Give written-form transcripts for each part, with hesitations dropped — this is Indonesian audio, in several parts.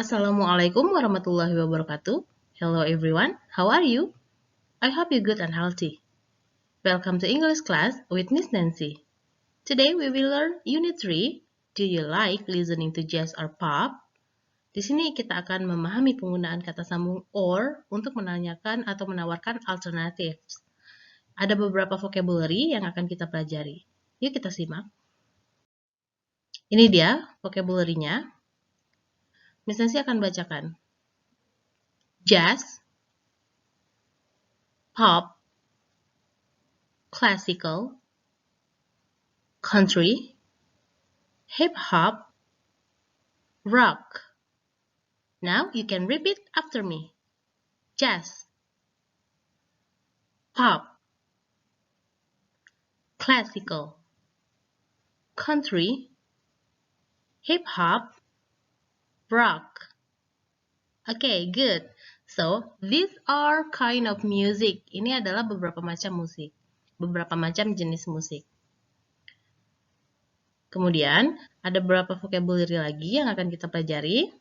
Assalamualaikum warahmatullahi wabarakatuh. Hello everyone, how are you? I hope you're good and healthy. Welcome to English class with Miss Nancy. Today we will learn Unit 3. Do you like listening to jazz or pop? Di sini kita akan memahami penggunaan kata sambung or untuk menanyakan atau menawarkan alternatives. Ada beberapa vocabulary yang akan kita pelajari. Yuk kita simak. Ini dia vocabulary-nya. Miss Nancy akan bacakan. Jazz, pop, classical, country, hip-hop, rock. Now you can repeat after me. Jazz, pop, classical, country, hip-hop, rock. Okay, good. So, these are kind of music. Ini adalah beberapa macam musik. Beberapa macam jenis musik. Kemudian, ada beberapa vocabulary lagi yang akan kita pelajari.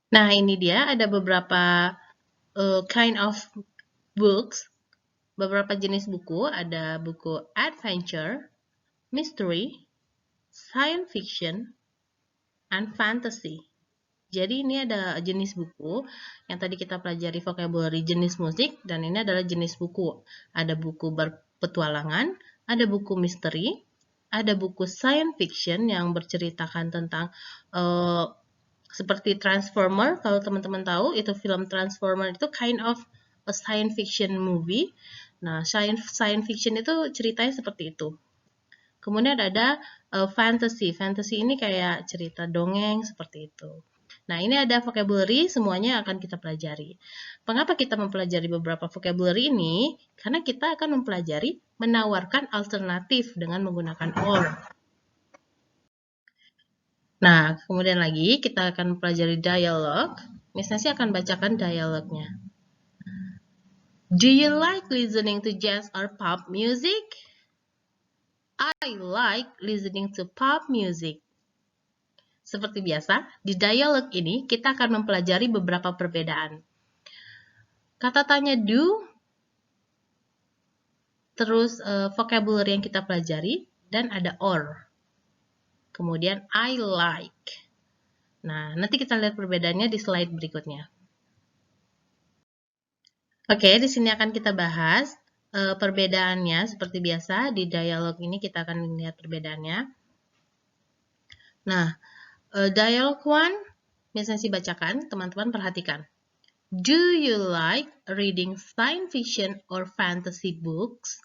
Nah, ini dia ada beberapa kind of books, beberapa jenis buku. Ada buku adventure, mystery, science fiction, and fantasy. Jadi ini ada jenis buku yang tadi kita pelajari vocabulary jenis musik, dan ini adalah jenis buku. Ada buku berpetualangan, ada buku misteri, ada buku science fiction yang berceritakan tentang seperti Transformer. Kalau teman-teman tahu, itu film Transformer itu kind of a science fiction movie. Nah, science fiction itu ceritanya seperti itu. Kemudian ada fantasy. Fantasy ini kayak cerita dongeng seperti itu. Nah, ini ada vocabulary, semuanya akan kita pelajari. Mengapa kita mempelajari beberapa vocabulary ini? Karena kita akan mempelajari menawarkan alternatif dengan menggunakan or. Nah, kemudian lagi kita akan mempelajari dialog. Miss Nancy akan bacakan dialognya. Do you like listening to jazz or pop music? I like listening to pop music. Seperti biasa, di dialog ini kita akan mempelajari beberapa perbedaan. Kata tanya do, terus vocabulary yang kita pelajari, dan ada or. Kemudian I like. Nah, nanti kita lihat perbedaannya di slide berikutnya. Oke, di sini akan kita bahas perbedaannya. Seperti biasa, di dialog ini kita akan melihat perbedaannya. Nah, dialog 1, Miss Nancy bacakan, teman-teman perhatikan. Do you like reading science fiction or fantasy books?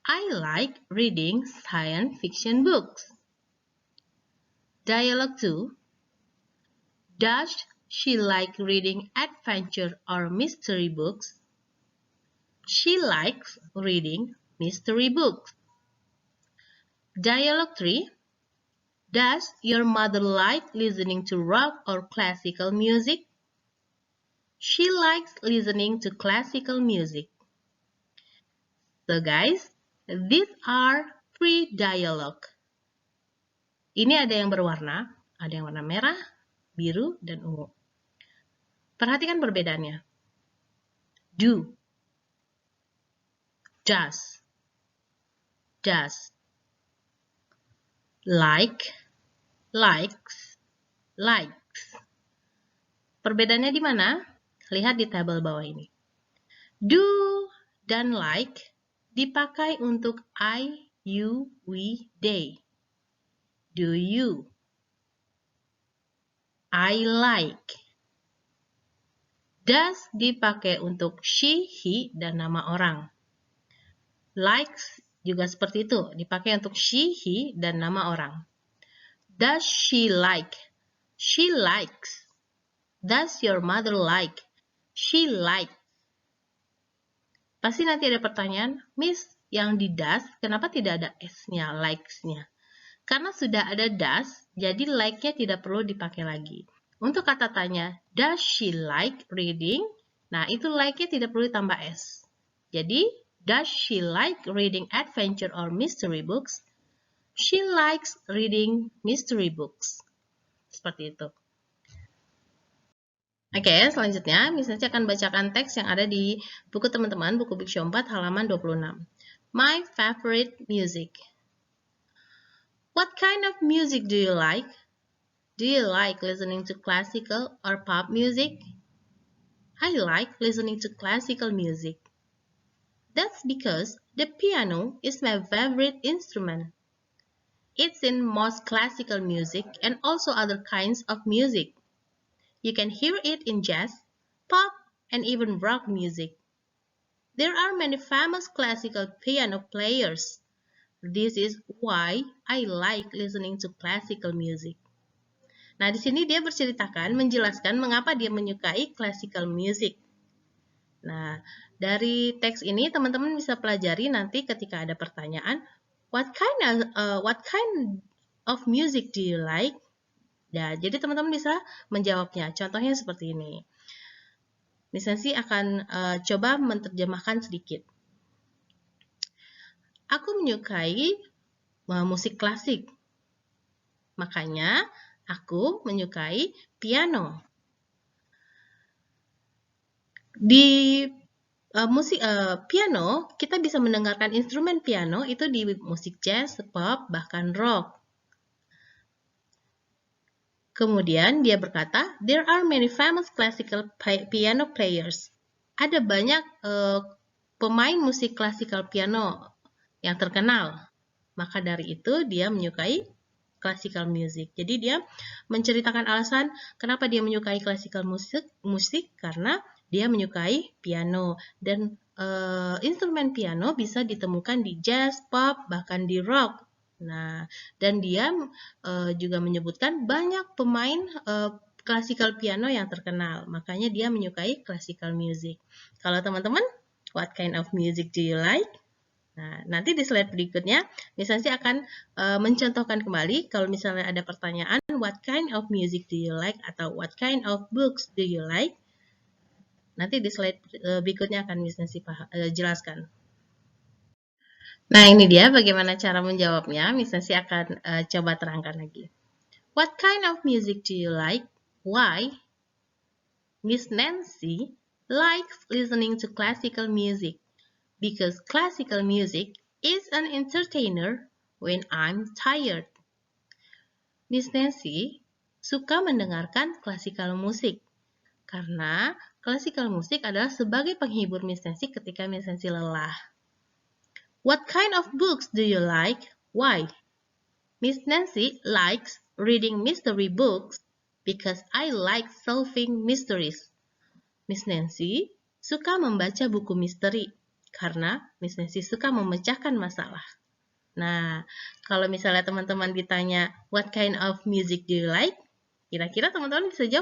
I like reading science fiction books. Dialogue 2. Does she like reading adventure or mystery books? She likes reading mystery books. Dialogue 3. Does your mother like listening to rock or classical music? She likes listening to classical music. So guys, these are 3 dialogue. Ini ada yang berwarna, ada yang warna merah, biru, dan ungu. Perhatikan perbedaannya. Do, does, like, likes, likes. Perbedaannya di mana? Lihat di tabel bawah ini. Do dan like dipakai untuk I, you, we, they. Do you? I like. Does dipakai untuk she, he, dan nama orang. Likes juga seperti itu, dipakai untuk she, he, dan nama orang. Does she like? She likes. Does your mother like? She likes. Pasti nanti ada pertanyaan, Miss, yang di does, kenapa tidak ada S-nya, likes-nya? Karena sudah ada does, jadi like-nya tidak perlu dipakai lagi. Untuk kata tanya, does she like reading? Nah, itu like-nya tidak perlu tambah S. Jadi, does she like reading adventure or mystery books? She likes reading mystery books. Seperti itu. Oke, selanjutnya Miss Nancy akan bacakan teks yang ada di buku teman-teman, buku Big Show 4 halaman 26. My favorite music. What kind of music do you like? Do you like listening to classical or pop music? I like listening to classical music. That's because the piano is my favorite instrument. It's in most classical music and also other kinds of music. You can hear it in jazz, pop, and even rock music. There are many famous classical piano players. This is why I like listening to classical music. Nah, di sini dia menjelaskan mengapa dia menyukai classical music. Nah, dari teks ini teman-teman bisa pelajari nanti ketika ada pertanyaan, what kind of music do you like? Nah, jadi teman-teman bisa menjawabnya. Contohnya seperti ini. Miss Nancy akan coba menerjemahkan sedikit. Aku menyukai musik klasik. Makanya aku menyukai piano. Di musik piano, kita bisa mendengarkan instrumen piano itu di musik jazz, pop, bahkan rock. Kemudian dia berkata, there are many famous classical piano players. Ada banyak pemain musik klasikal piano yang terkenal. Maka dari itu dia menyukai classical music. Jadi dia menceritakan alasan kenapa dia menyukai classical musik karena dia menyukai piano dan instrumen piano bisa ditemukan di jazz, pop, bahkan di rock. Nah, dan dia juga menyebutkan banyak pemain classical piano yang terkenal. Makanya dia menyukai classical music. Kalau teman-teman, what kind of music do you like? Nah, nanti di slide berikutnya, Miss Nancy akan mencontohkan kembali kalau misalnya ada pertanyaan, what kind of music do you like? Atau what kind of books do you like? Nanti di slide berikutnya akan Miss Nancy jelaskan. Nah, ini dia bagaimana cara menjawabnya. Miss Nancy akan coba terangkan lagi. What kind of music do you like? Why? Miss Nancy likes listening to classical music because classical music is an entertainer when I'm tired. Miss Nancy suka mendengarkan classical musik karena classical musik adalah sebagai penghibur Miss Nancy ketika Miss Nancy lelah. What kind of books do you like? Why? Miss Nancy likes reading mystery books because I like solving mysteries. Miss Nancy suka membaca buku misteri karena Miss Nancy suka memecahkan masalah. Nah, kalau misalnya teman-teman ditanya what kind of music do you like? Kira-kira teman-teman bisa jawab